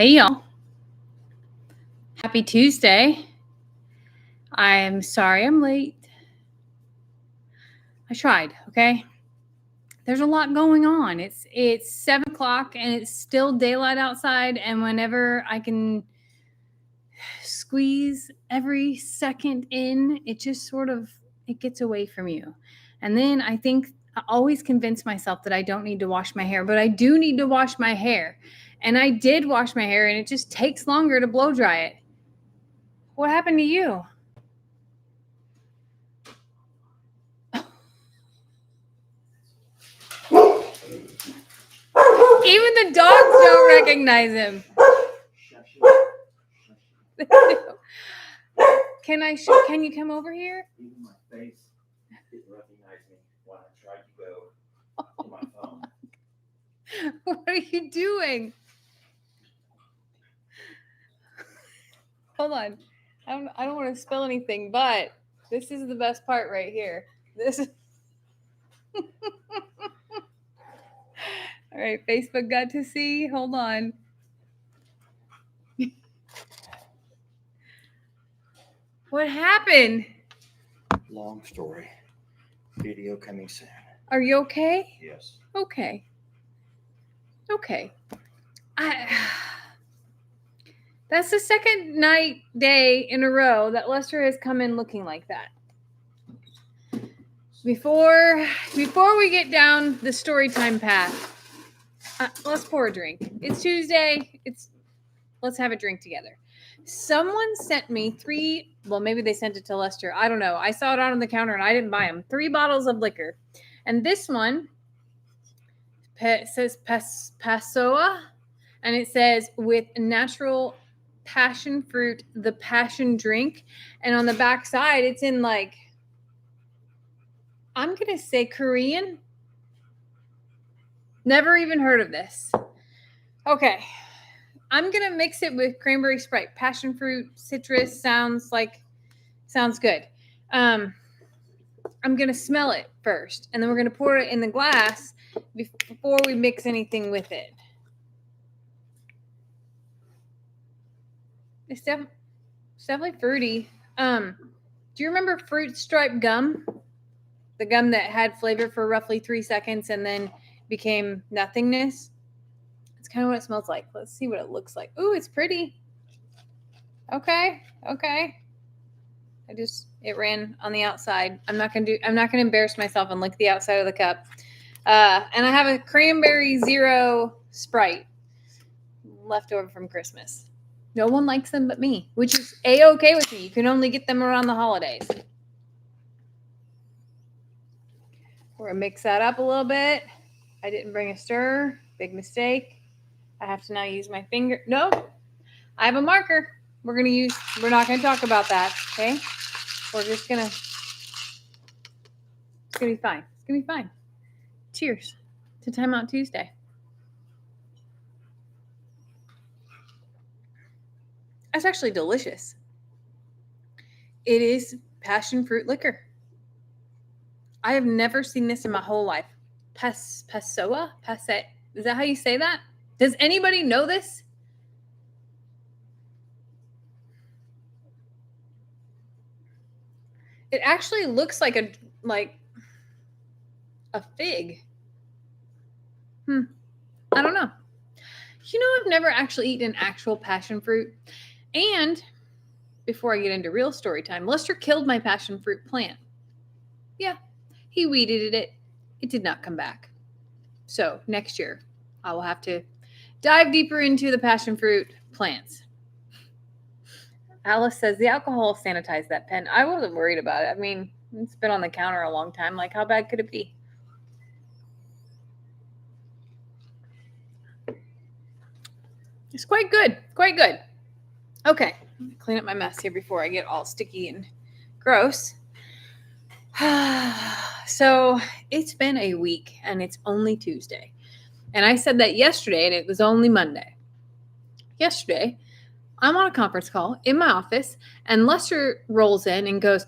Hey, y'all. Happy Tuesday. I'm sorry I'm late. I tried, okay? There's a lot going on. It's 7 o'clock and it's still daylight outside, and whenever I can squeeze every second in, it just it gets away from you. And then I always convince myself that I don't need to wash my hair, but I do need to wash my hair. And I did wash my hair, and it just takes longer to blow dry it. What happened to you? Even the dogs don't recognize him. Can you come over here? Even my face didn't recognize me when I tried to go to my phone. What are you doing? Hold on. I don't want to spill anything, but this is the best part right here. All right, Facebook got to see. Hold on. What happened? Long story. Video coming soon. Are you okay? Yes. Okay. That's the second day in a row that Lester has come in looking like that. Before we get down the Storytime path, let's pour a drink. It's Tuesday. Let's have a drink together. Someone sent me maybe they sent it to Lester. I don't know. I saw it out on the counter and I didn't buy them. 3 bottles of liquor. And this one says Passoa, and it says with natural passion fruit, the passion drink. And on the back side, it's in I'm going to say Korean. Never even heard of this. Okay. I'm going to mix it with cranberry Sprite. Passion fruit, citrus sounds good. I'm going to smell it first, and then we're going to pour it in the glass before we mix anything with it. It's definitely fruity. Do you remember Fruit Stripe gum? The gum that had flavor for roughly 3 seconds and then became nothingness? It's kind of what it smells like. Let's see what it looks like. Ooh, it's pretty. Okay. It ran on the outside. I'm not gonna embarrass myself and lick the outside of the cup. And I have a cranberry zero Sprite left over from Christmas. No one likes them but me, which is A-okay with me. You can only get them around the holidays. We're gonna mix that up a little bit. I didn't bring a stirrer. Big mistake. I have to now use my finger. No, I have a marker. We're not going to talk about that. Okay. It's going to be fine. It's going to be fine. Cheers to Timeout Tuesday. That's actually delicious. It is passion fruit liquor. I have never seen this in my whole life. Passoa? Is that how you say that? Does anybody know this? It actually looks like a fig. I don't know. I've never actually eaten an actual passion fruit. And before I get into real story time, Lester killed my passion fruit plant. Yeah, he weeded it. It did not come back. So next year, I will have to dive deeper into the passion fruit plants. Alice says the alcohol sanitized that pen. I wasn't worried about it. I mean, it's been on the counter a long time. How bad could it be? It's quite good. Quite good. Okay. Clean up my mess here before I get all sticky and gross. So it's been a week and it's only Tuesday. And I said that yesterday and it was only Monday. Yesterday, I'm on a conference call in my office and Lester rolls in and goes,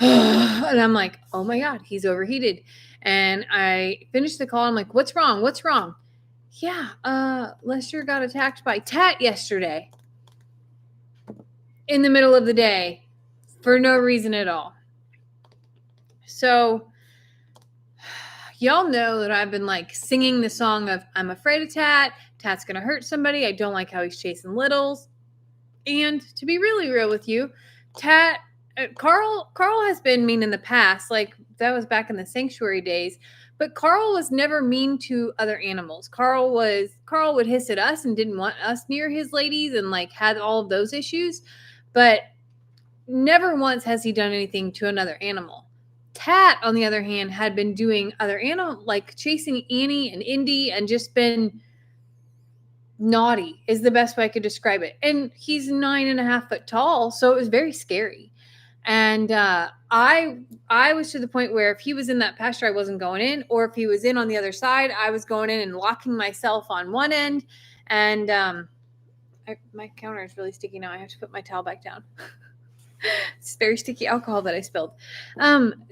and I'm like, oh my God, he's overheated. And I finished the call. I'm like, what's wrong? Yeah, Lester got attacked by Tat yesterday in the middle of the day for no reason at all. So, y'all know that I've been like singing the song of I'm afraid of Tat. Tat's gonna hurt somebody. I don't like how he's chasing littles. And to be really real with you, Carl has been mean in the past. Like that was back in the sanctuary days. But Carl was never mean to other animals. Carl would hiss at us and didn't want us near his ladies and like had all of those issues. But never once has he done anything to another animal. Tat, on the other hand, had been doing other animal like chasing Annie and Indy and just been naughty is the best way I could describe it. And he's 9.5 foot tall, so it was very scary. And I was to the point where if he was in that pasture, I wasn't going in, or if he was in on the other side, I was going in and locking myself on one end. And my counter is really sticky now. I have to put my towel back down. It's very sticky alcohol that I spilled.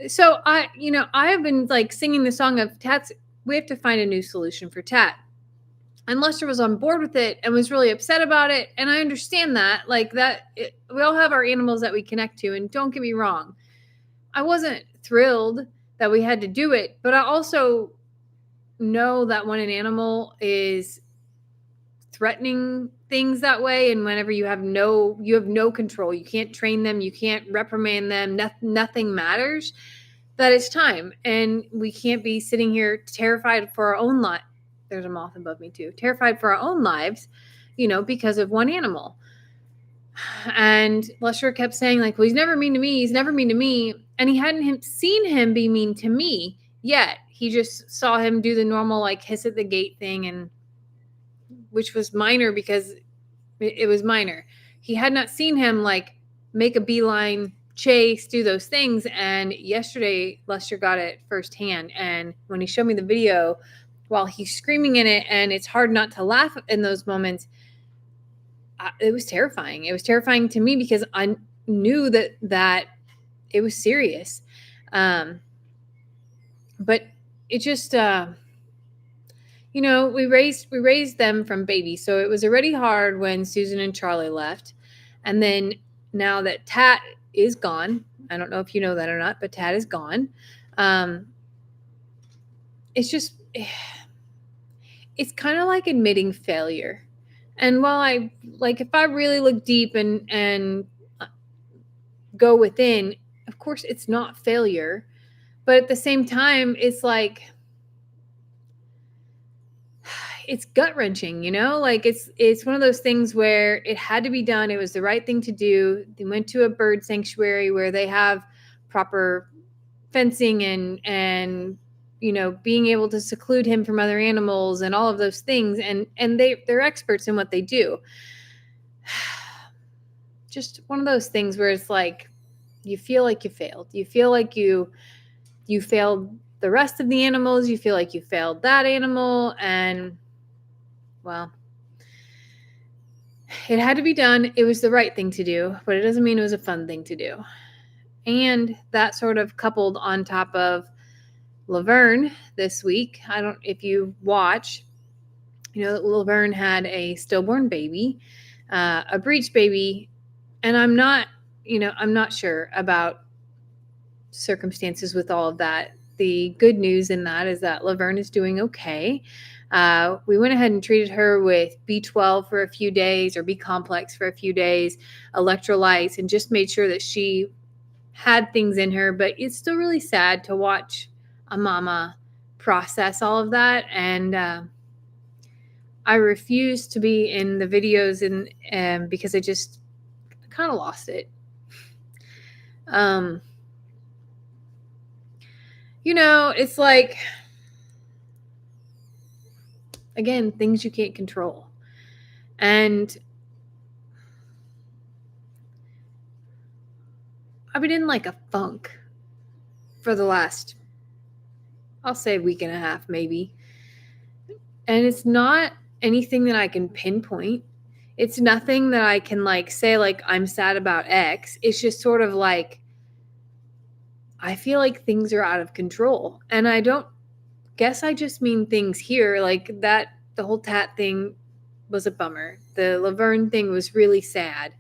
So I have been like singing the song of Tat's. We have to find a new solution for Tat. And Lester was on board with it and was really upset about it. And I understand that. Like we all have our animals that we connect to. And don't get me wrong, I wasn't thrilled that we had to do it. But I also know that when an animal is threatening things that way, and whenever you have no control, you can't train them, you can't reprimand them, nothing matters, that it's time. And we can't be sitting here terrified for our own life. There's a moth above me too. Terrified for our own lives, because of one animal. And Lester kept saying like, well, he's never mean to me. He's never mean to me. And he hadn't seen him be mean to me yet. He just saw him do the normal like hiss at the gate thing, and which was minor because it was minor. He had not seen him like make a beeline, chase, do those things. And yesterday Lester got it firsthand. And when he showed me the video, while he's screaming in it, and it's hard not to laugh in those moments, it was terrifying. It was terrifying to me because I knew that it was serious. But it just, we raised them from babies. So it was already hard when Susan and Charlie left. And then now that Tat is gone, I don't know if you know that or not, but Tat is gone. It's just... it's kind of like admitting failure. And while if I really look deep and go within, of course it's not failure, but at the same time, it's like, it's gut wrenching, like it's one of those things where it had to be done. It was the right thing to do. They went to a bird sanctuary where they have proper fencing and being able to seclude him from other animals and all of those things. And they're experts in what they do. Just one of those things where it's like, you feel like you failed. You feel like you failed the rest of the animals. You feel like you failed that animal. And well, it had to be done. It was the right thing to do, but it doesn't mean it was a fun thing to do. And that sort of coupled on top of Laverne this week. I don't, if you watch, Laverne had a stillborn baby, a breech baby, and I'm not sure about circumstances with all of that. The good news in that is that Laverne is doing okay. We went ahead and treated her with B12 for a few days, or B complex for a few days, electrolytes, and just made sure that she had things in her. But it's still really sad to watch a mama process all of that. And I refuse to be in the videos and because I just kind of lost it. It's like, again, things you can't control. And I've been in like a funk for the last, I'll say, week and a half, maybe. And it's not anything that I can pinpoint. It's nothing that I can like say, like, I'm sad about X. It's just sort of like, I feel like things are out of control. And I don't guess I just mean things here, like that the whole tat thing was a bummer. The Laverne thing was really sad.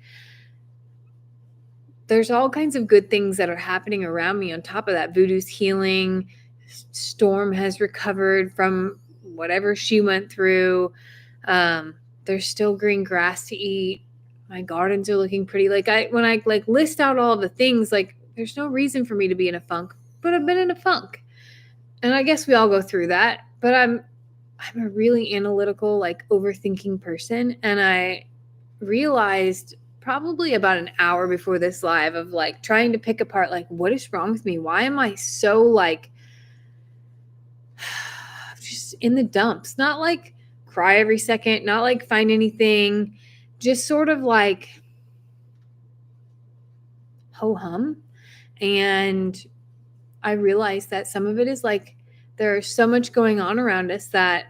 There's all kinds of good things that are happening around me on top of that. Voodoo's healing. Storm has recovered from whatever she went through. There's still green grass to eat. My gardens are looking pretty. When I list out all of the things, there's no reason for me to be in a funk, but I've been in a funk. And I guess we all go through that, but I'm a really analytical, overthinking person. And I realized probably about an hour before this live of trying to pick apart, what is wrong with me? Why am I so just in the dumps? Not cry every second, not find anything, just sort of ho-hum. And I realized that some of it is there's so much going on around us that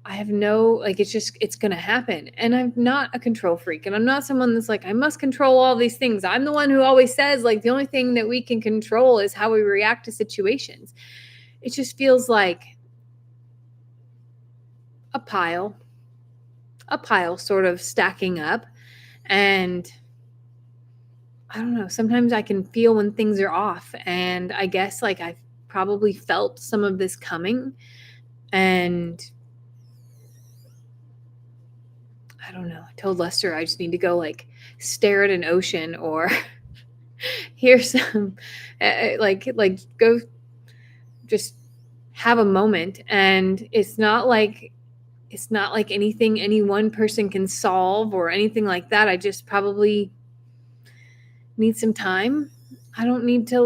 I have no, it's going to happen. And I'm not a control freak. And I'm not someone that's I must control all these things. I'm the one who always says, the only thing that we can control is how we react to situations. It just feels like a pile sort of stacking up. And I don't know, sometimes I can feel when things are off. And I guess I've probably felt some of this coming. And I don't know. I told Lester I just need to go stare at an ocean or hear some go just have a moment. And it's not like anything any one person can solve or anything like that. I just probably need some time. I don't need to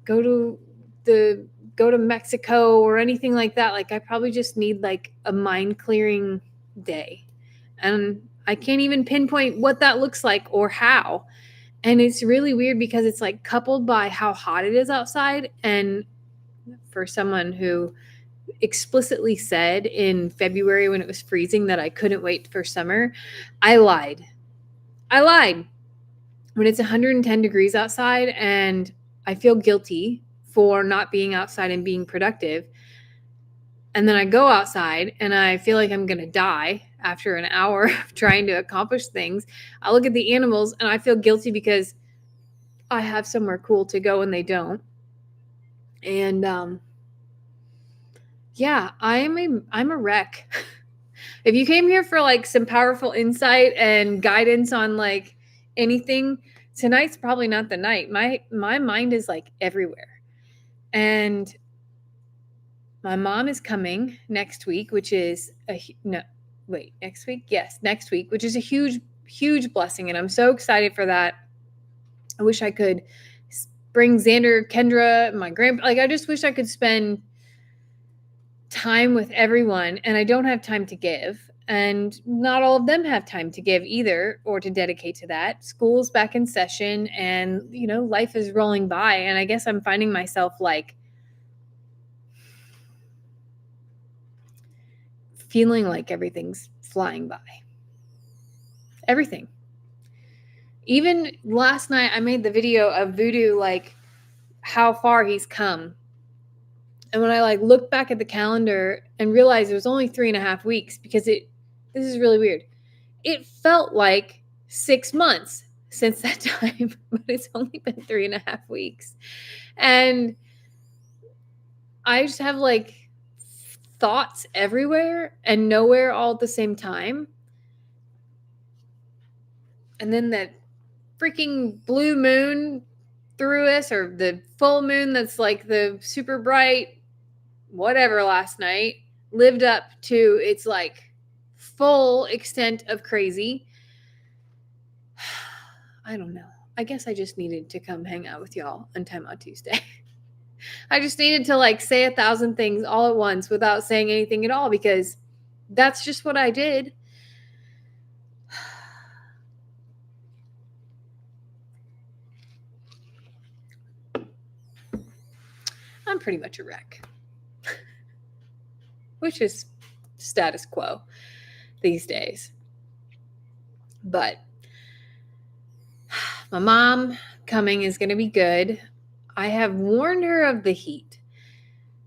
go to Mexico or anything like that. I probably just need a mind clearing day. And I can't even pinpoint what that looks like or how. And it's really weird because it's coupled by how hot it is outside. And for someone who explicitly said in February when it was freezing that I couldn't wait for summer, I lied. When it's 110 degrees outside and I feel guilty for not being outside and being productive, and then I go outside and I feel like I'm going to die after an hour of trying to accomplish things, I look at the animals and I feel guilty because I have somewhere cool to go and they don't. And yeah, I'm a wreck. If you came here for some powerful insight and guidance on anything, tonight's probably not the night. My mind is everywhere. And my mom is coming next week, which is next week? Yes, next week, which is a huge blessing. And I'm so excited for that. I wish I could bring Xander, Kendra, my grandpa. I just wish I could spend time with everyone, and I don't have time to give. And not all of them have time to give either or to dedicate to that. School's back in session and, life is rolling by. And I guess I'm finding myself feeling like everything's flying by. Everything. Even last night, I made the video of Voodoo, how far he's come. And when I looked back at the calendar and realized it was only 3.5 weeks, because this is really weird. It felt like 6 months since that time, but it's only been 3.5 weeks. And I just have thoughts everywhere and nowhere all at the same time. And then that freaking blue moon through us, or the full moon that's the super bright whatever last night, lived up to its full extent of crazy. I don't know. I guess I just needed to come hang out with y'all on Timeout Tuesday. I just needed to say 1,000 things all at once without saying anything at all, because that's just what I did. I'm pretty much a wreck, which is status quo these days. But my mom coming is going to be good. I have warned her of the heat.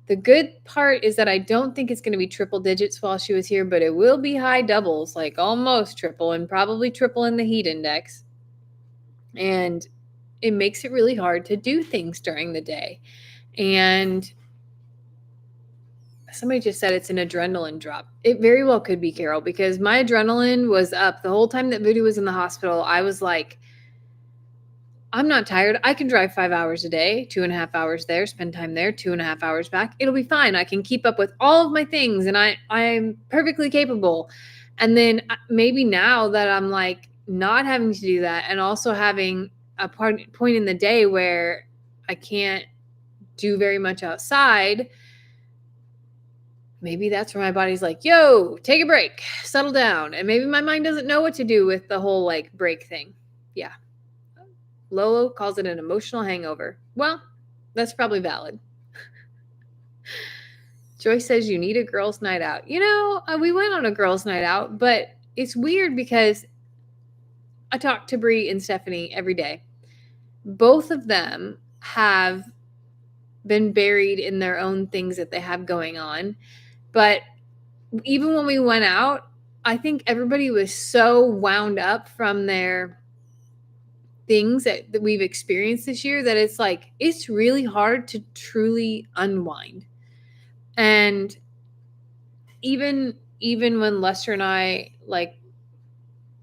The good part is that I don't think it's going to be triple digits while she was here, but it will be high doubles, like almost triple, and probably triple in the heat index. And it makes it really hard to do things during the day. And somebody just said it's an adrenaline drop. It very well could be, Carol, because my adrenaline was up the whole time that Voodoo was in the hospital. I was like, I'm not tired. I can drive 5 hours a day, 2.5 hours there, spend time there, 2.5 hours back. It'll be fine. I can keep up with all of my things, and I'm perfectly capable. And then maybe now that I'm like not having to do that, and also having a point in the day where I can't do very much outside, maybe that's where my body's like, yo, take a break, settle down. And maybe my mind doesn't know what to do with the whole like break thing. Yeah. Lolo calls it an emotional hangover. Well, that's probably valid. Joyce says you need a girls' night out. We went on a girls' night out, but it's weird because I talk to Bree and Stephanie every day. Both of them have been buried in their own things that they have going on. But even when we went out, I think everybody was so wound up from their things that we've experienced this year that it's like it's really hard to truly unwind. And even when Lester and I like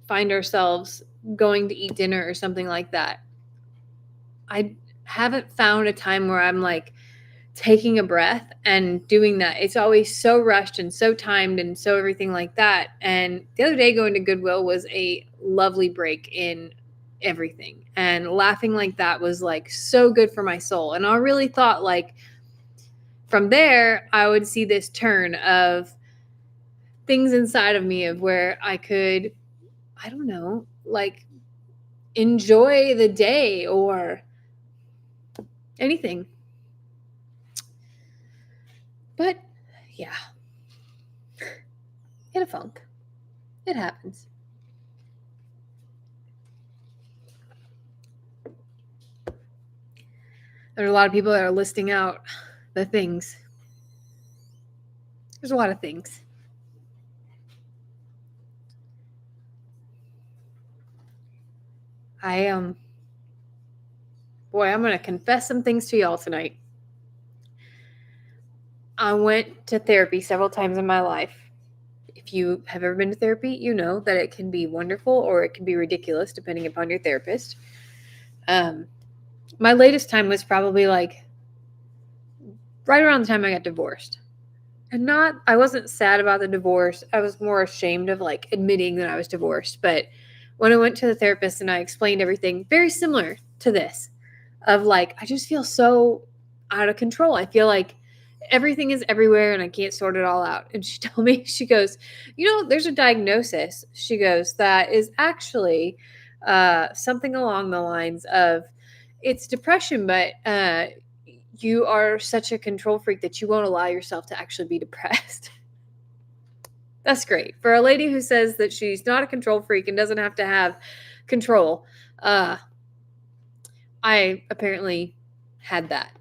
find ourselves going to eat dinner or something like that, I haven't found a time where I'm like taking a breath and doing that. It's always so rushed and so timed and so everything like that. And the other day going to Goodwill was a lovely break in everything, and laughing like that was like so good for my soul. And I really thought like from there I would see this turn of things inside of me of where I could, I don't know, like enjoy the day or anything. But yeah, in a funk, it happens. There's a lot of people that are listing out the things. There's a lot of things. Boy, I'm going to confess some things to y'all tonight. I went to therapy several times in my life. If you have ever been to therapy, you know that it can be wonderful or it can be ridiculous depending upon your therapist. My latest time was probably like right around the time I got divorced. And I wasn't sad about the divorce. I was more ashamed of like admitting that I was divorced. But when I went to the therapist and I explained everything, very similar to this, of like, I just feel so out of control. I feel like everything is everywhere and I can't sort it all out. And she told me, she goes, there's a diagnosis. She goes, that is actually something along the lines of it's depression, but you are such a control freak that you won't allow yourself to actually be depressed. That's great. For a lady who says that she's not a control freak and doesn't have to have control, I apparently had that.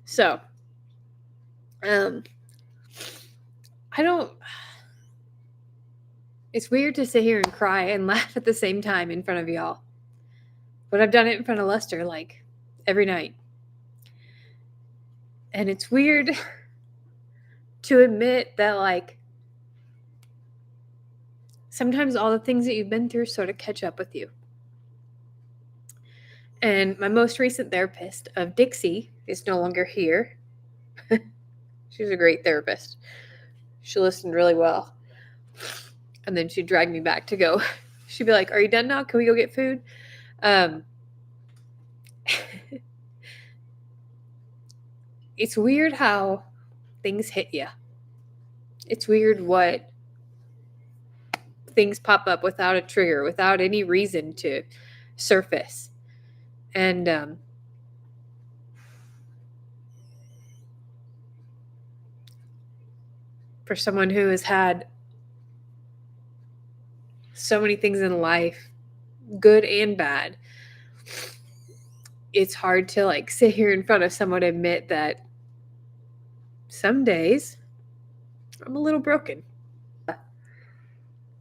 So, it's weird to sit here and cry and laugh at the same time in front of y'all. But I've done it in front of Lester like every night. And it's weird to admit that like sometimes all the things that you've been through sort of catch up with you. And my most recent therapist of Dixie is no longer here. She's a great therapist. She listened really well. And then she'd drag me back to go. She'd be like, are you done now? Can we go get food? It's weird how things hit you. It's weird what things pop up without a trigger, without any reason to surface. And for someone who has had so many things in life, good and bad, it's hard to like sit here in front of someone and admit that some days I'm a little broken.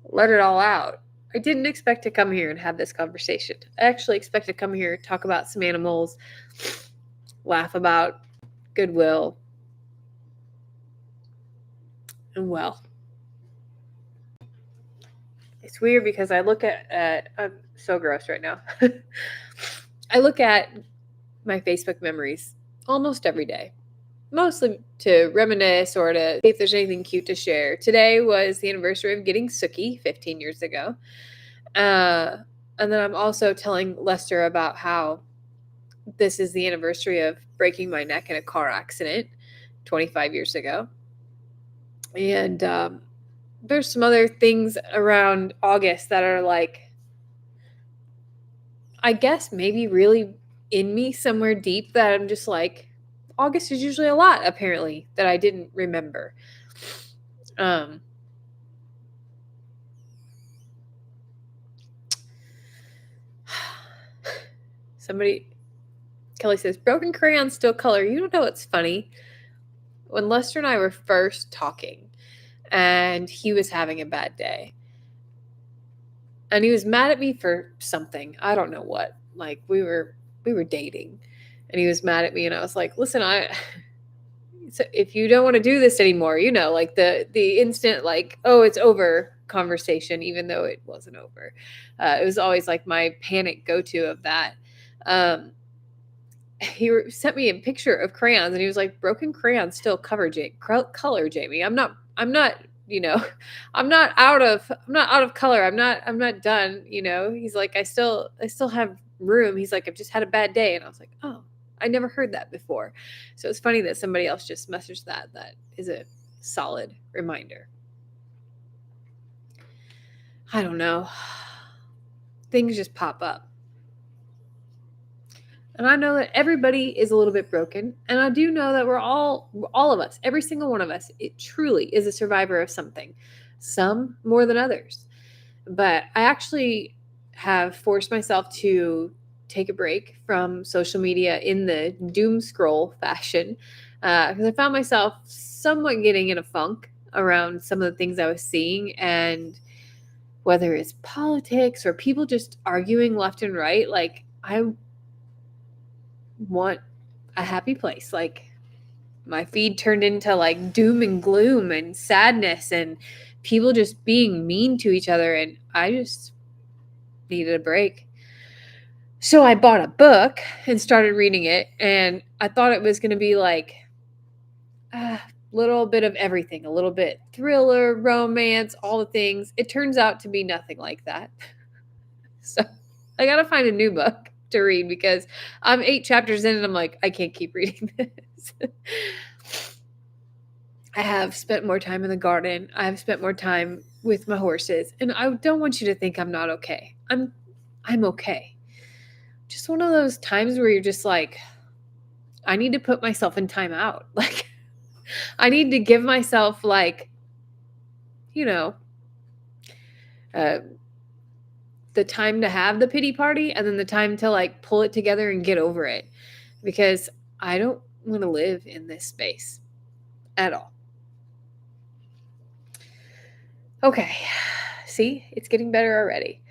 Let it all out. I didn't expect to come here and have this conversation. I actually expect to come here, talk about some animals, laugh about Goodwill. And well, it's weird because I look at I'm so gross right now. I look at my Facebook memories almost every day, mostly to reminisce or to see if there's anything cute to share. Today was the anniversary of getting Sookie 15 years ago. And then I'm also telling Lester about how this is the anniversary of breaking my neck in a car accident 25 years ago. And there's some other things around August that are like, I guess maybe really in me somewhere deep that I'm just like, August is usually a lot, apparently, that I didn't remember. Kelly says, broken crayons still color. You don't know what's funny? When Lester and I were first talking and he was having a bad day and he was mad at me for something. I don't know what. Like we were dating and he was mad at me and I was like, listen, so if you don't want to do this anymore, like the instant like, oh, it's over conversation, even though it wasn't over. It was always like my panic go-to of that. He sent me a picture of crayons and he was like, broken crayons still color, Jamie. I'm not, I'm not out of color. I'm not done. He's like, I still have room. He's like, I've just had a bad day. And I was like, oh, I never heard that before. So it's funny that somebody else just messaged that is a solid reminder. I don't know. Things just pop up. And I know that everybody is a little bit broken. And I do know that we're all of us, every single one of us, it truly is a survivor of something, some more than others. But I actually have forced myself to take a break from social media in the doom scroll fashion because I found myself somewhat getting in a funk around some of the things I was seeing. And whether it's politics or people just arguing left and right, like I want a happy place. Like my feed turned into like doom and gloom and sadness and people just being mean to each other. And I just needed a break. So I bought a book and started reading it. And I thought it was going to be like a little bit of everything, a little bit thriller, romance, all the things. It turns out to be nothing like that. So I got to find a new book to read because I'm 8 chapters in and I'm like, I can't keep reading this. I have spent more time in the garden. I have spent more time with my horses. And I don't want you to think I'm not okay. I'm okay. Just one of those times where you're just like, I need to put myself in timeout. Like, I need to give myself like, the time to have the pity party and then the time to like pull it together and get over it because I don't want to live in this space at all. Okay. See, it's getting better already.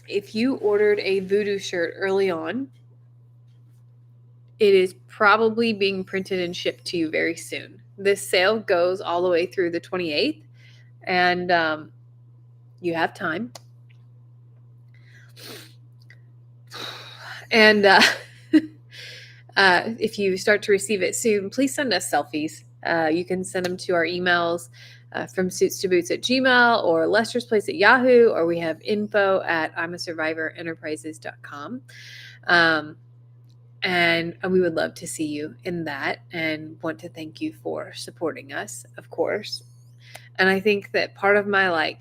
If you ordered a voodoo shirt early on, it is probably being printed and shipped to you very soon. This sale goes all the way through the 28th, and you have time. And if you start to receive it soon, please send us selfies. You can send them to our emails from suits2boots@gmail or Lester's Place at Yahoo, or we have info@imasurvivorenterprises.com. And we would love to see you in that and want to thank you for supporting us, of course. And I think that part of my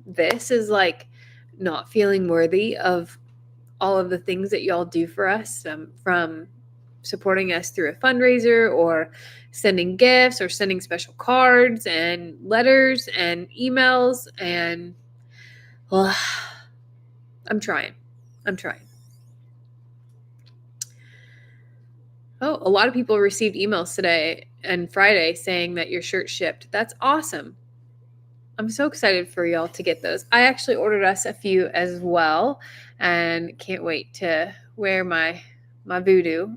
this is not feeling worthy of all of the things that y'all do for us, from supporting us through a fundraiser or sending gifts or sending special cards and letters and emails. And I'm trying. Oh, a lot of people received emails today and Friday saying that your shirt shipped. That's awesome. I'm so excited for y'all to get those. I actually ordered us a few as well and can't wait to wear my voodoo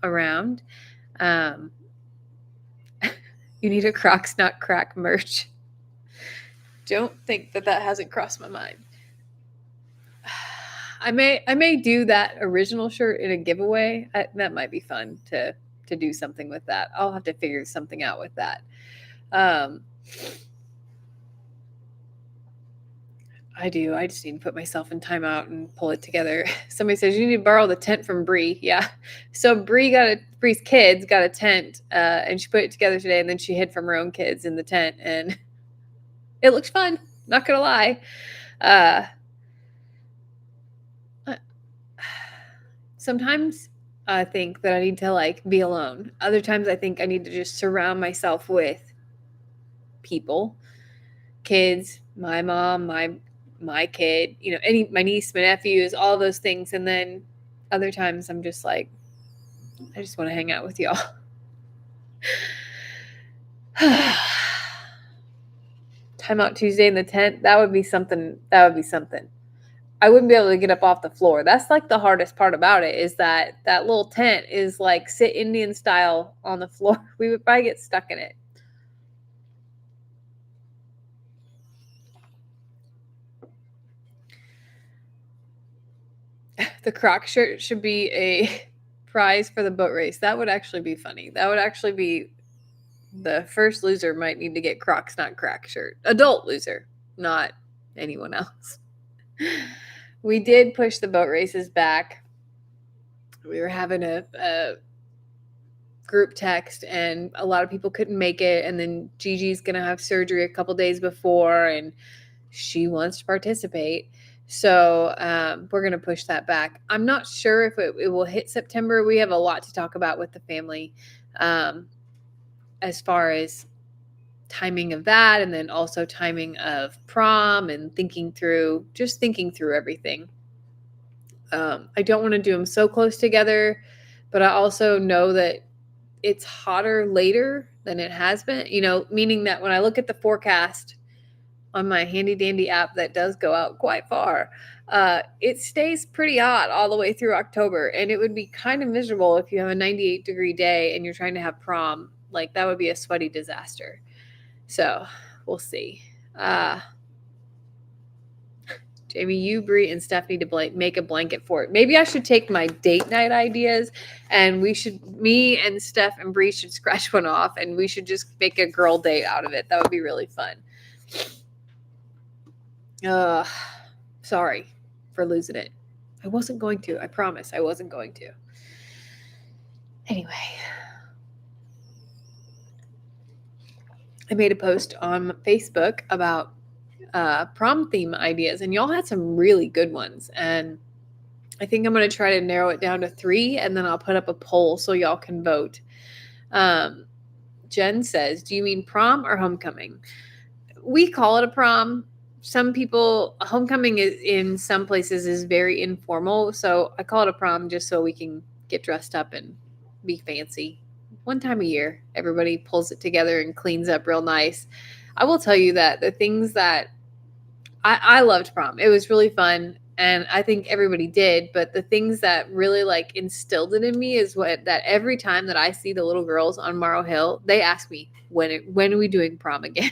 around. You need a Crocs Not Crack merch. Don't think that hasn't crossed my mind. I may do that original shirt in a giveaway. That might be fun to do something with that. I'll have to figure something out with that. I do. I just need to put myself in timeout and pull it together. Somebody says you need to borrow the tent from Bree. Yeah. So Bree's kids got a tent, and she put it together today, and then she hid from her own kids in the tent, and it looks fun. Not gonna lie. Sometimes I think that I need to like be alone. Other times I think I need to just surround myself with people, kids, my mom, my kid, my niece, my nephews, all those things. And then other times I'm just like, I just want to hang out with y'all. Timeout Tuesday in the tent. That would be something. I wouldn't be able to get up off the floor. That's like the hardest part about it is that little tent is like sit Indian style on the floor. We would probably get stuck in it. The Croc shirt should be a prize for the boat race. That would actually be funny. That would actually be the first loser might need to get Crocs Not Crack shirt. Adult loser, not anyone else. We did push the boat races back. We were having a group text and a lot of people couldn't make it. And then Gigi's going to have surgery a couple days before and she wants to participate. So we're going to push that back. I'm not sure if it will hit September. We have a lot to talk about with the family as far as timing of that and then also timing of prom and thinking through everything. I don't want to do them so close together, but I also know that it's hotter later than it has been, meaning that when I look at the forecast on my handy dandy app that does go out quite far, it stays pretty hot all the way through October. And it would be kind of miserable if you have a 98-degree day and you're trying to have prom. Like that would be a sweaty disaster. So we'll see. Jamie, you, Bree, and Steph need to make a blanket for it. Maybe I should take my date night ideas and me and Steph and Bree should scratch one off and we should just make a girl date out of it. That would be really fun. Sorry for losing it. I wasn't going to. I promise I wasn't going to. Anyway. I made a post on Facebook about prom theme ideas and y'all had some really good ones. And I think I'm going to try to narrow it down to 3 and then I'll put up a poll so y'all can vote. Jen says, do you mean prom or homecoming? We call it a prom. Some people, homecoming in some places is very informal. So I call it a prom just so we can get dressed up and be fancy. One time a year, everybody pulls it together and cleans up real nice. I will tell you that the things that I loved prom. It was really fun. And I think everybody did. But the things that really like instilled it in me is that every time that I see the little girls on Morrow Hill, they ask me, when are we doing prom again?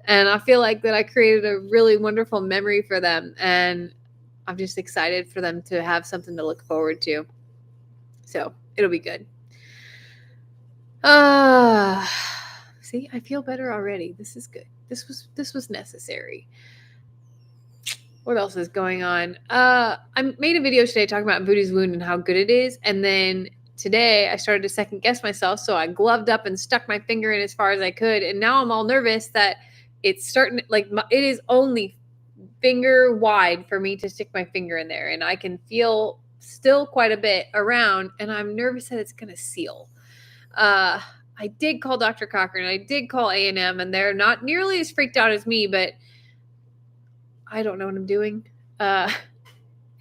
And I feel like that I created a really wonderful memory for them. And I'm just excited for them to have something to look forward to. So it'll be good. See, I feel better already. This is good. This was necessary. What else is going on? I made a video today talking about Voodoo's Wound and how good it is. And then today I started to second guess myself. So I gloved up and stuck my finger in as far as I could. And now I'm all nervous that it's starting, it is only finger wide for me to stick my finger in there. And I can feel still quite a bit around. And I'm nervous that it's going to seal. I did call Dr. Cochran. I did call A&M. And they're not nearly as freaked out as me, but I don't know what I'm doing.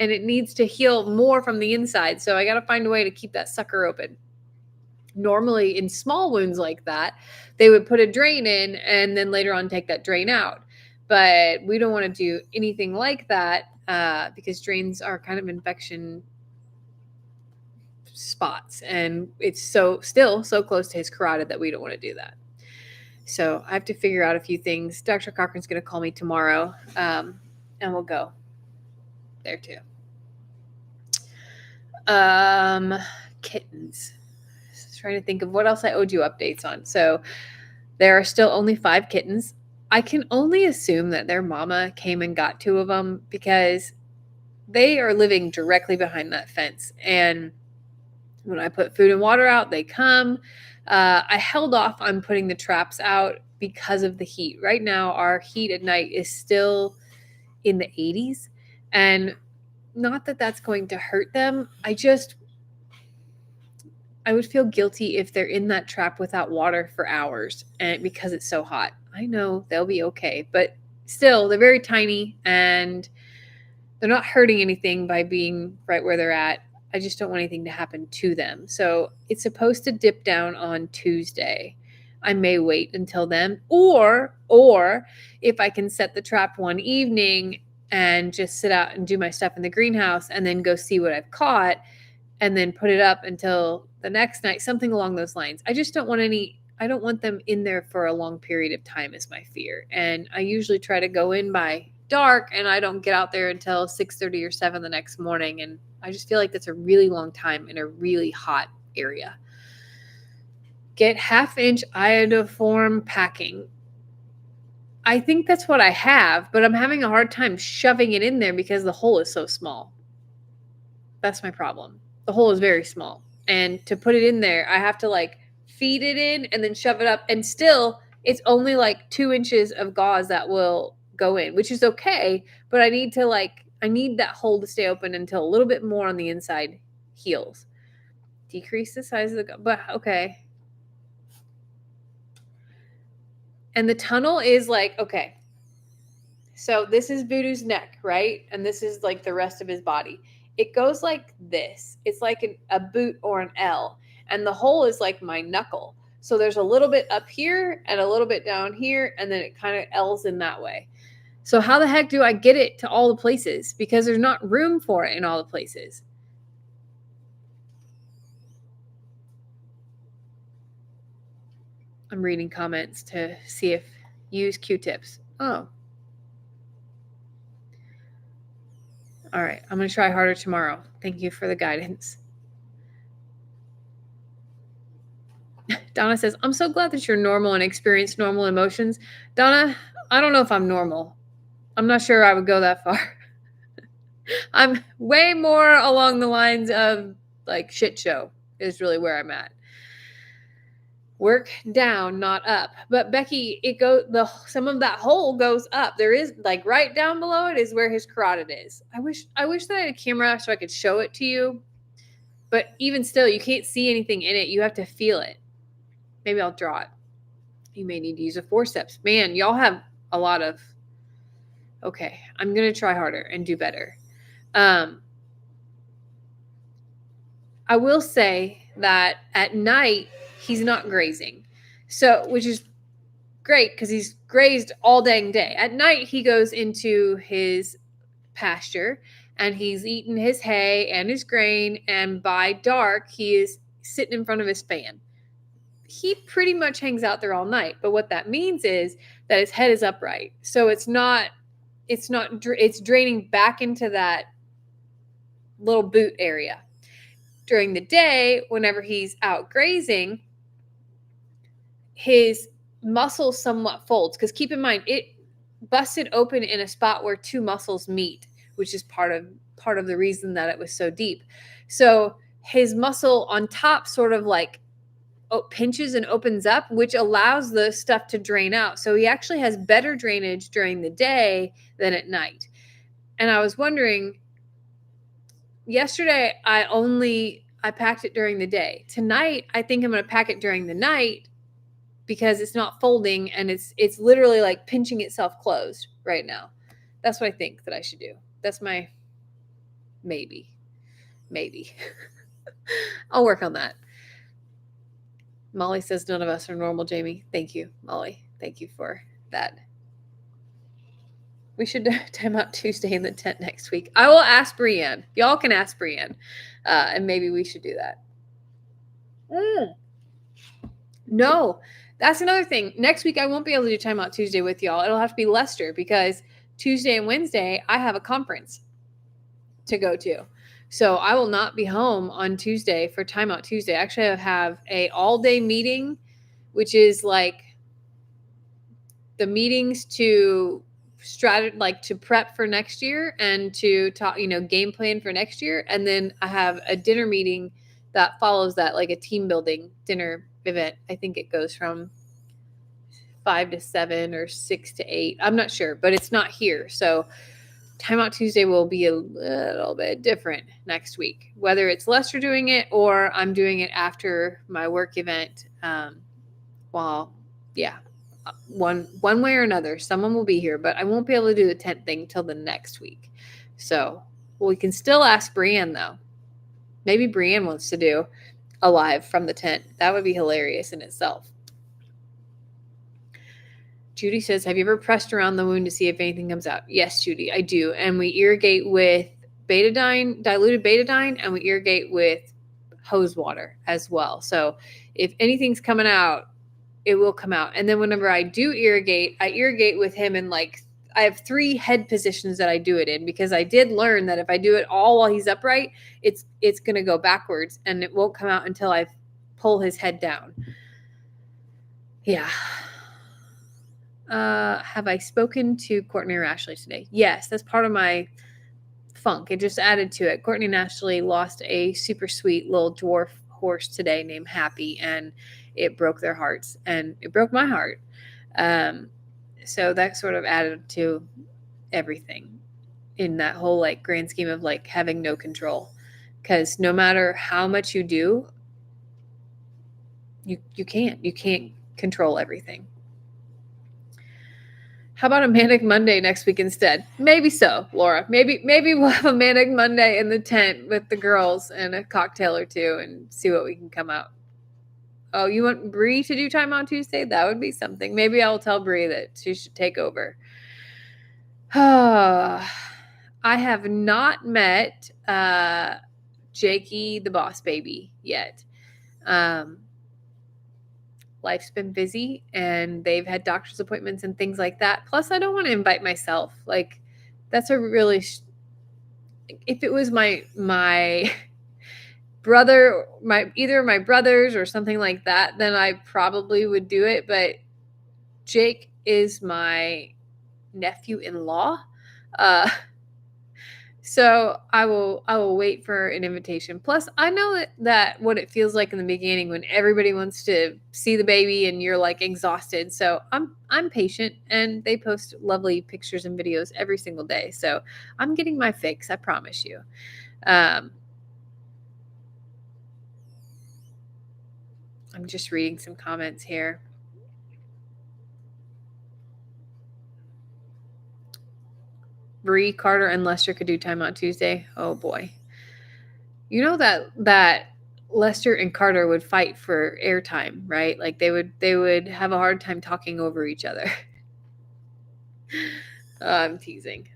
and it needs to heal more from the inside. So I got to find a way to keep that sucker open. Normally in small wounds like that, they would put a drain in and then later on take that drain out. But we don't want to do anything like that because drains are kind of infection spots, and it's still so close to his carotid that we don't want to do that. So I have to figure out a few things. Dr. Cochran's going to call me tomorrow, and we'll go there too. Kittens. Trying to think of what else I owed you updates on. So there are still only 5 kittens. I can only assume that their mama came and got 2 of them because they are living directly behind that fence. And when I put food and water out, they come. I held off on putting the traps out because of the heat. Right now, our heat at night is still in the 80s. And not that that's going to hurt them. I would feel guilty if they're in that trap without water for hours and because it's so hot. I know they'll be okay, but still, they're very tiny and they're not hurting anything by being right where they're at. I just don't want anything to happen to them. So it's supposed to dip down on Tuesday. I may wait until then, or if I can set the trap one evening and just sit out and do my stuff in the greenhouse and then go see what I've caught and then put it up until the next night, something along those lines. I just don't want I don't want them in there for a long period of time is my fear. And I usually try to go in by dark and I don't get out there until 6:30 or 7 the next morning. And I just feel like that's a really long time in a really hot area. Get 1/2-inch iodoform packing. I think that's what I have, but I'm having a hard time shoving it in there because the hole is so small. That's my problem. The hole is very small. And to put it in there, I have to feed it in and then shove it up. And still, it's only 2 inches of gauze that will go in, which is okay. But I need I need that hole to stay open until a little bit more on the inside heals. Decrease the size of but okay. And the tunnel is okay. So this is Voodoo's neck, right? And this is the rest of his body. It goes like this. It's like a boot or an L. And the hole is like my knuckle. So there's a little bit up here and a little bit down here. And then it kind of L's in that way. So how the heck do I get it to all the places? Because there's not room for it in all the places. I'm reading comments to see if use Q-tips. Oh. All right. I'm going to try harder tomorrow. Thank you for the guidance. Donna says, I'm so glad that you're normal and experience normal emotions. Donna, I don't know if I'm normal. I'm not sure I would go that far. I'm way more along the lines of shit show is really where I'm at. Work down, not up. But Becky, some of that hole goes up. There is right down below it is where his carotid is. I wish that I had a camera so I could show it to you. But even still, you can't see anything in it. You have to feel it. Maybe I'll draw it. You may need to use a forceps. Man, y'all have a lot of... Okay, I'm going to try harder and do better. I will say that at night, he's not grazing. So, which is great because he's grazed all dang day. At night, he goes into his pasture and he's eating his hay and his grain. And by dark, he is sitting in front of his fan. He pretty much hangs out there all night. But what that means is that his head is upright. So it's draining back into that little boot area. During the day, whenever he's out grazing, his muscle somewhat folds. Because keep in mind, it busted open in a spot where 2 muscles meet, which is part of the reason that it was so deep. So his muscle on top sort of pinches and opens up, which allows the stuff to drain out. So he actually has better drainage during the day than at night. And I was wondering, yesterday I packed it during the day. Tonight, I think I'm going to pack it during the night because it's not folding and it's literally pinching itself closed right now. That's what I think that I should do. That's my Maybe. I'll work on that. Molly says none of us are normal, Jamie. Thank you, Molly. Thank you for that. We should Timeout Tuesday in the tent next week. I will ask Brienne. Y'all can ask Brienne. And maybe we should do that. No, that's another thing. Next week, I won't be able to do Timeout Tuesday with y'all. It'll have to be Lester because Tuesday and Wednesday, I have a conference to go to. So I will not be home on Tuesday for Timeout Tuesday. Actually, I have a all-day meeting, which is like the meetings to to prep for next year and to talk, game plan for next year. And then I have a dinner meeting that follows that, like a team building dinner event. I think it goes from 5 to 7 or 6 to 8. I'm not sure, but it's not here. So Timeout Tuesday will be a little bit different next week, whether it's Lester doing it or I'm doing it after my work event. One way or another, someone will be here, but I won't be able to do the tent thing till the next week. So we can still ask Brienne though. Maybe Brienne wants to do a live from the tent. That would be hilarious in itself. Judy says, have you ever pressed around the wound to see if anything comes out? Yes, Judy, I do. And we irrigate with betadine, diluted betadine, and we irrigate with hose water as well. So if anything's coming out, it will come out. And then whenever I do irrigate, I irrigate with him in I have 3 head positions that I do it in, because I did learn that if I do it all while he's upright, it's going to go backwards and it won't come out until I pull his head down. Yeah. Have I spoken to Courtney or Ashley today? Yes, that's part of my funk. It just added to it. Courtney and Ashley lost a super sweet little dwarf horse today named Happy, and it broke their hearts, and it broke my heart. So that sort of added to everything in that whole grand scheme of having no control, because no matter how much you do, you can't control everything. How about a Manic Monday next week instead? Maybe so, Laura. Maybe we'll have a Manic Monday in the tent with the girls and a cocktail or two and see what we can come out. Oh, you want Bree to do Timeout Tuesday? That would be something. Maybe I'll tell Bree that she should take over. I have not met Jakey the boss baby yet. Life's been busy and they've had doctor's appointments and things like that. Plus, I don't want to invite myself. That's a really, if it was my brother, either of my brothers or something like that, then I probably would do it. But Jake is my nephew-in-law. So I will wait for an invitation. Plus, I know that what it feels like in the beginning when everybody wants to see the baby and you're exhausted. So I'm patient, and they post lovely pictures and videos every single day. So I'm getting my fix, I promise you. I'm just reading some comments here. Bree, Carter, and Lester could do Timeout Tuesday. Oh boy. You know that Lester and Carter would fight for airtime, right? They would have a hard time talking over each other. I'm teasing.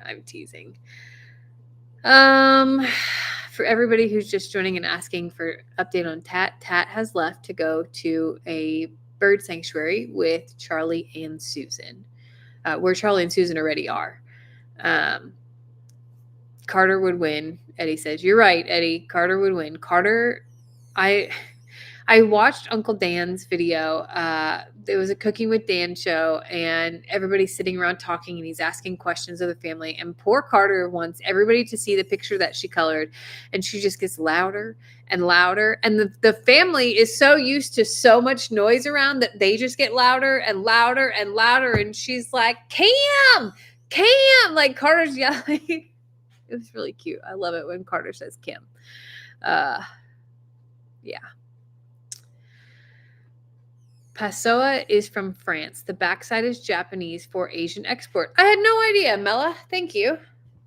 For everybody who's just joining and asking for update on Tat has left to go to a bird sanctuary with Charlie and Susan, where Charlie and Susan already are. Carter would win. Eddie says, you're right, Eddie. Carter would win. Carter, I watched Uncle Dan's video. There was a Cooking with Dan show, and everybody's sitting around talking, and he's asking questions of the family. And poor Carter wants everybody to see the picture that she colored, and she just gets louder and louder. And the family is so used to so much noise around that they just get louder and louder and louder. And she's like, Cam, Carter's yelling. It was really cute. I love it when Carter says Kim. Yeah. Passoa is from France. The backside is Japanese for Asian export. I had no idea, Mella. Thank you.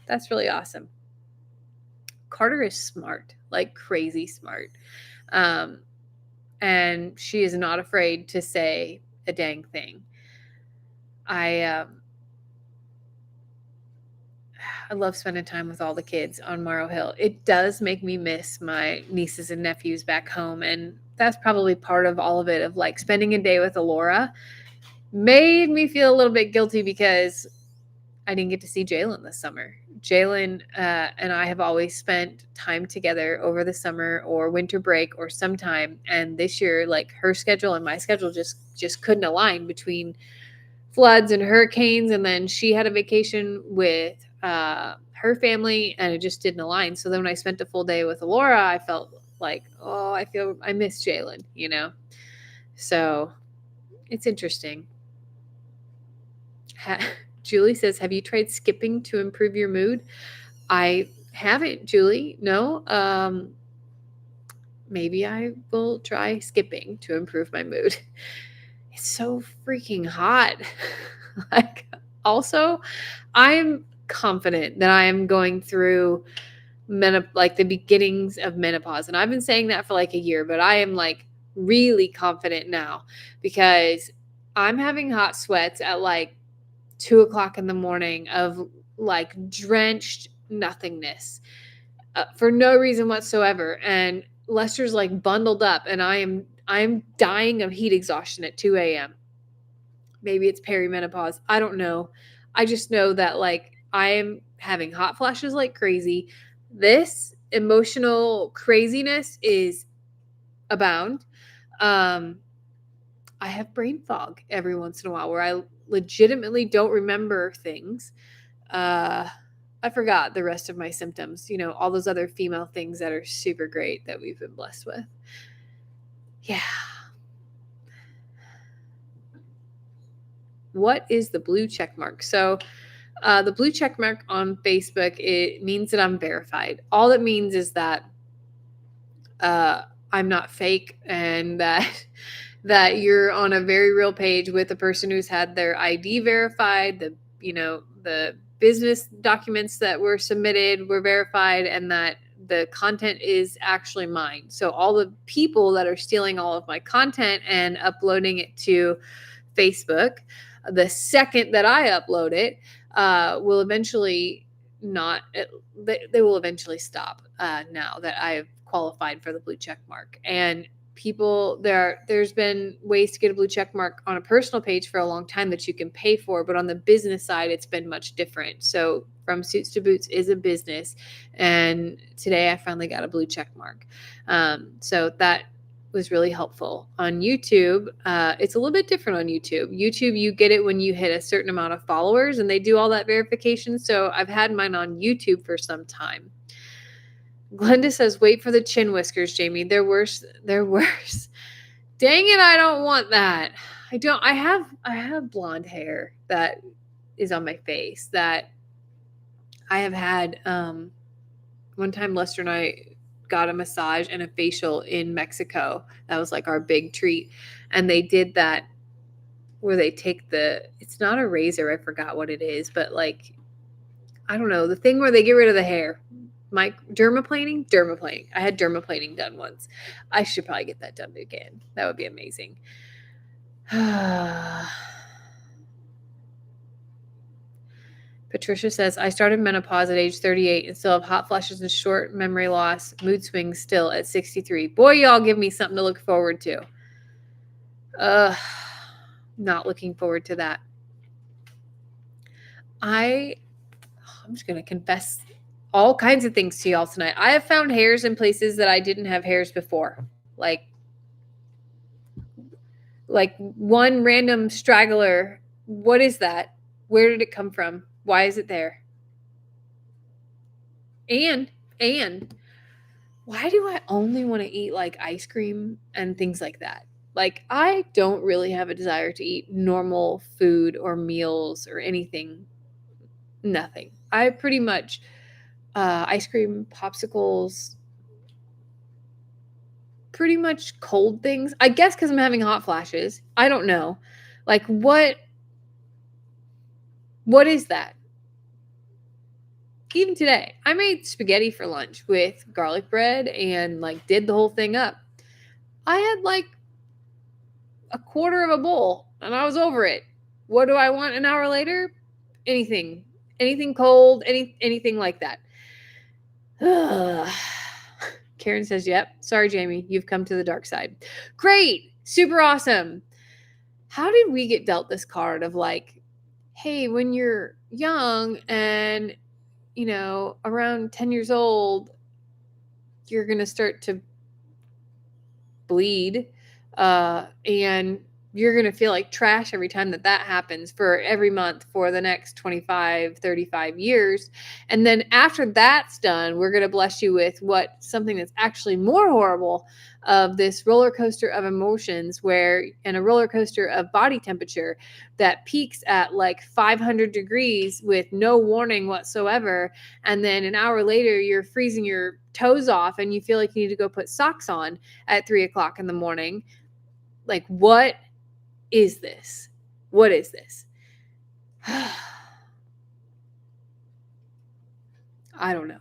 That's really awesome. Carter is smart, like crazy smart. And she is not afraid to say a dang thing. I love spending time with all the kids on Morrow Hill. It does make me miss my nieces and nephews back home. And that's probably part of all of it, of like spending a day with Alora made me feel a little bit guilty because I didn't get to see Jalen this summer. Jalen and I have always spent time together over the summer or winter break or sometime. And this year, like her schedule and my schedule just couldn't align between floods and hurricanes. And then she had a vacation with her family and it just didn't align. So then when I spent a full day with Alora, I felt like, oh, I miss Jalen, you know? So it's interesting. Julie says, have you tried skipping to improve your mood? I haven't, Julie. No. Maybe I will try skipping to improve my mood. It's so freaking hot. Like, also, I'm confident that I am going through like the beginnings of menopause. And I've been saying that for like a year, but I am like really confident now because I'm having hot sweats at like 2:00 in the morning of like drenched nothingness for no reason whatsoever. And Lester's like bundled up and I'm dying of heat exhaustion at 2 a.m. Maybe it's perimenopause. I don't know. I just know that like I am having hot flashes like crazy. This emotional craziness is abound. I have brain fog every once in a while where I legitimately don't remember things. I forgot the rest of my symptoms, you know, all those other female things that are super great that we've been blessed with. Yeah. What is the blue check mark? So the blue check mark on Facebook, it means that I'm verified. All it means is that I'm not fake and that you're on a very real page with a person who's had their ID verified, the business documents that were submitted were verified, and that the content is actually mine. So all the people that are stealing all of my content and uploading it to Facebook, the second that I upload it, will eventually not, they will eventually stop now that I have qualified for the blue check mark. And people, there's been ways to get a blue check mark on a personal page for a long time that you can pay for, but on the business side, it's been much different. So From Suits to Boots is a business, and today I finally got a blue check mark. So that was really helpful. On YouTube, it's a little bit different on YouTube. YouTube, you get it when you hit a certain amount of followers, and they do all that verification. So I've had mine on YouTube for some time. Glenda says, wait for the chin whiskers, Jamie. They're worse. They're worse. Dang it, I don't want that. I have blonde hair that is on my face that I have had. One time Lester and I got a massage and a facial in Mexico. That was like our big treat. And they did that where they take it's not a razor, I forgot what it is, but like, I don't know, the thing where they get rid of the hair. Dermaplaning. I had dermaplaning done once. I should probably get that done again. That would be amazing. Patricia says, I started menopause at age 38 and still have hot flashes and short memory loss, mood swings still at 63. Boy, y'all give me something to look forward to. Not looking forward to that. I'm just going to confess all kinds of things to y'all tonight. I have found hairs in places that I didn't have hairs before. Like one random straggler. What is that? Where did it come from? Why is it there? And why do I only want to eat like ice cream and things like that? Like, I don't really have a desire to eat normal food or meals or anything. Nothing. I pretty much ice cream, popsicles, pretty much cold things. I guess because I'm having hot flashes. I don't know. Like, what is that? even today, I made spaghetti for lunch with garlic bread and like did the whole thing up. I had like a quarter of a bowl and I was over it. What do I want an hour later? Anything cold, anything like that. Karen says, yep. Sorry, Jamie. You've come to the dark side. Great. Super awesome. How did we get dealt this card of like, hey, when you're young and, around 10 years old, you're going to start to bleed and you're going to feel like trash every time that happens for every month for the next 25, 35 years. And then after that's done, we're going to bless you with something that's actually more horrible of this roller coaster of emotions and a roller coaster of body temperature that peaks at like 500 degrees with no warning whatsoever. And then an hour later, you're freezing your toes off and you feel like you need to go put socks on at 3:00 in the morning. Like, what is this? What is this? I don't know.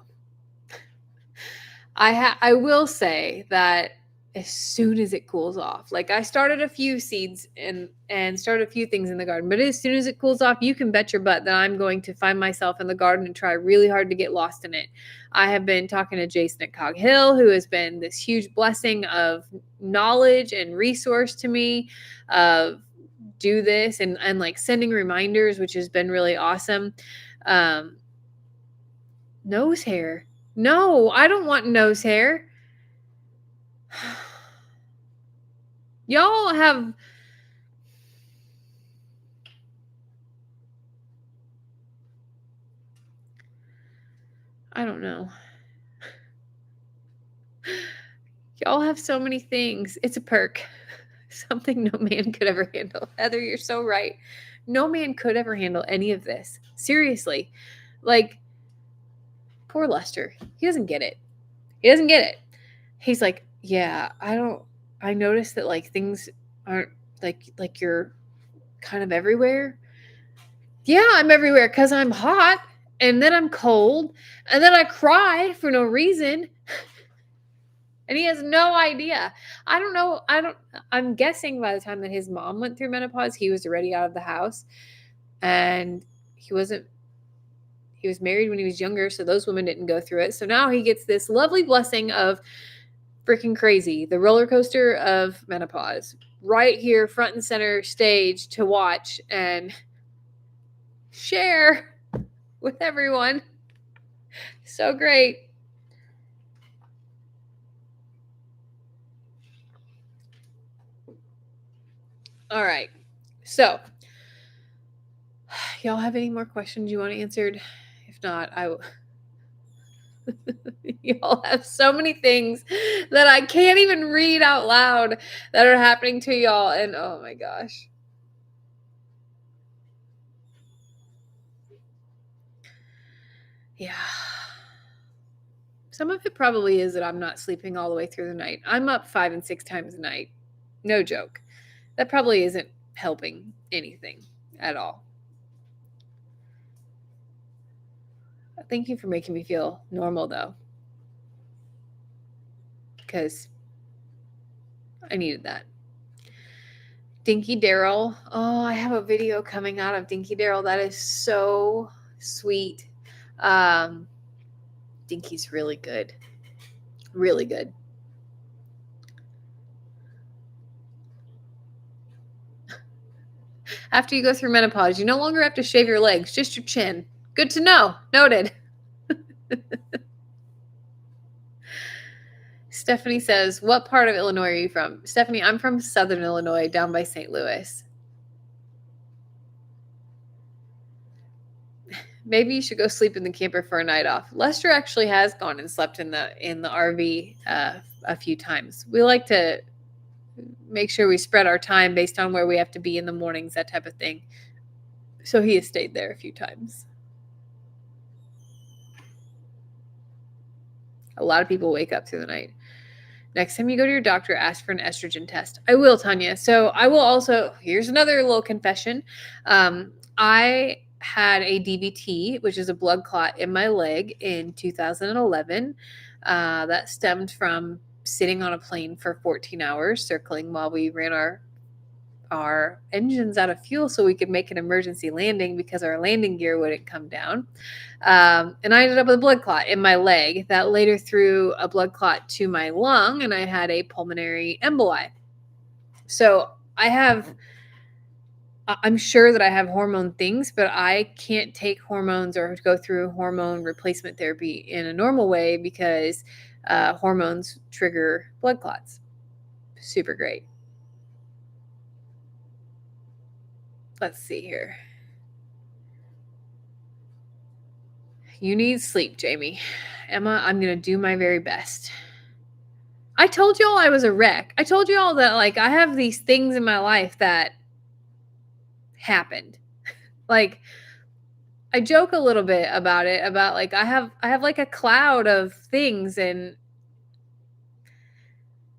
I will say that as soon as it cools off, like I started a few seeds and started a few things in the garden, but as soon as it cools off, you can bet your butt that I'm going to find myself in the garden and try really hard to get lost in it. I have been talking to Jason at Cog Hill, who has been this huge blessing of knowledge and resource to me of do this and like sending reminders, which has been really awesome. Nose hair. No, I don't want nose hair. Y'all have I don't know. Y'all have so many things. It's a perk. Something no man could ever handle. Heather, you're so right. No man could ever handle any of this. Seriously. Like, poor Lester. He doesn't get it. He doesn't get it. He's like, yeah, I noticed that like things aren't like you're kind of everywhere. Yeah, I'm everywhere because I'm hot and then I'm cold and then I cry for no reason. And he has no idea. I don't know. I'm guessing by the time that his mom went through menopause, he was already out of the house. And he was married when he was younger, so those women didn't go through it. So now he gets this lovely blessing of freaking crazy, the roller coaster of menopause, right here, front and center stage to watch and share with everyone. So great. All right. So, y'all have any more questions you want answered? If not, y'all have so many things that I can't even read out loud that are happening to y'all. And oh my gosh. Yeah. Some of it probably is that I'm not sleeping all the way through the night. I'm up 5 and 6 times a night. No joke. That probably isn't helping anything at all. Thank you for making me feel normal, though. Because I needed that. Dinky Daryl. Oh, I have a video coming out of Dinky Daryl. That is so sweet. Dinky's really good. Really good. After you go through menopause, you no longer have to shave your legs, just your chin. Good to know. Noted. Stephanie says, what part of Illinois are you from? Stephanie, I'm from Southern Illinois, down by St. Louis. Maybe you should go sleep in the camper for a night off. Lester actually has gone and slept in the RV a few times. We like to make sure we spread our time based on where we have to be in the mornings, that type of thing. So he has stayed there a few times. A lot of people wake up through the night. Next time you go to your doctor, ask for an estrogen test. I will, Tanya. So I will also, here's another little confession. I had a DVT, which is a blood clot in my leg in 2011. That stemmed from sitting on a plane for 14 hours circling while we ran our engines out of fuel so we could make an emergency landing because our landing gear wouldn't come down. And I ended up with a blood clot in my leg that later threw a blood clot to my lung, and I had a pulmonary emboli. So I'm sure that I have hormone things, but I can't take hormones or go through hormone replacement therapy in a normal way because hormones trigger blood clots. Super great. Let's see here. You need sleep, Jamie. Emma, I'm going to do my very best. I told y'all I was a wreck. I told y'all that like I have these things in my life that happened. Like I joke a little bit about it, about like I have like a cloud of things, and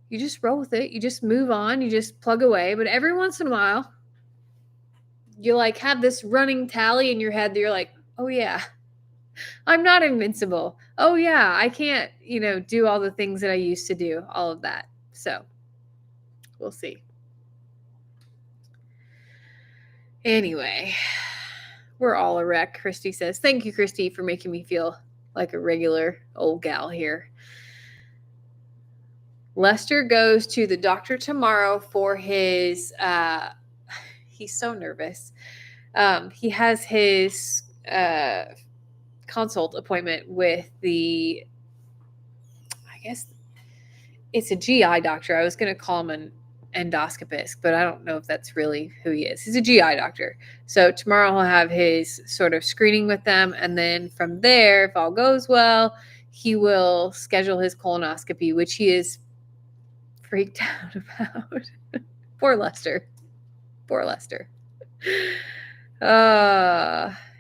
you just roll with it. You just move on, you just plug away. But every once in a while, you like have this running tally in your head that you're like, oh yeah, I'm not invincible. Oh yeah, I can't, do all the things that I used to do, all of that. So we'll see. Anyway, we're all a wreck, Christy says. Thank you, Christy, for making me feel like a regular old gal here. Lester goes to the doctor tomorrow for his, he's so nervous. He has his consult appointment with I guess it's a GI doctor. I was going to call him an endoscopist, but I don't know if that's really who he is. He's a GI doctor. So tomorrow he'll have his sort of screening with them. And then from there, if all goes well, he will schedule his colonoscopy, which he is freaked out about. Poor Lester. Poor Lester.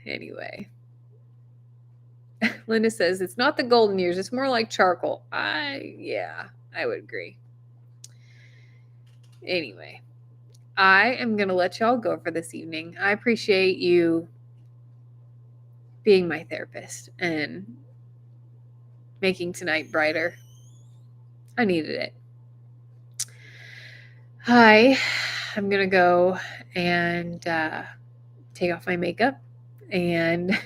Anyway. Linda says, it's not the golden years. It's more like charcoal. I would agree. Anyway, I am going to let y'all go for this evening. I appreciate you being my therapist and making tonight brighter. I needed it. Hi, I'm going to go and take off my makeup and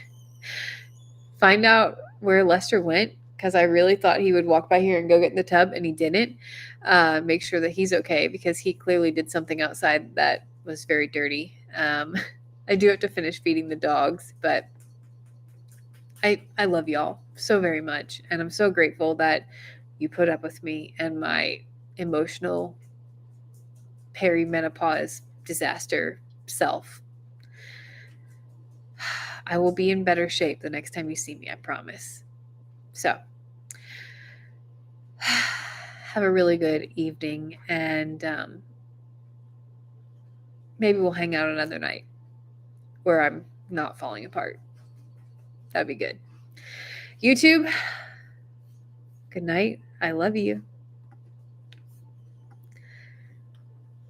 find out where Lester went, because I really thought he would walk by here and go get in the tub, and he didn't. Make sure that he's okay, because he clearly did something outside that was very dirty. I do have to finish feeding the dogs, but I love y'all so very much, and I'm so grateful that you put up with me and my emotional perimenopause disaster self. I will be in better shape the next time you see me, I promise. So, have a really good evening, and maybe we'll hang out another night where I'm not falling apart. That'd be good. YouTube, good night. I love you.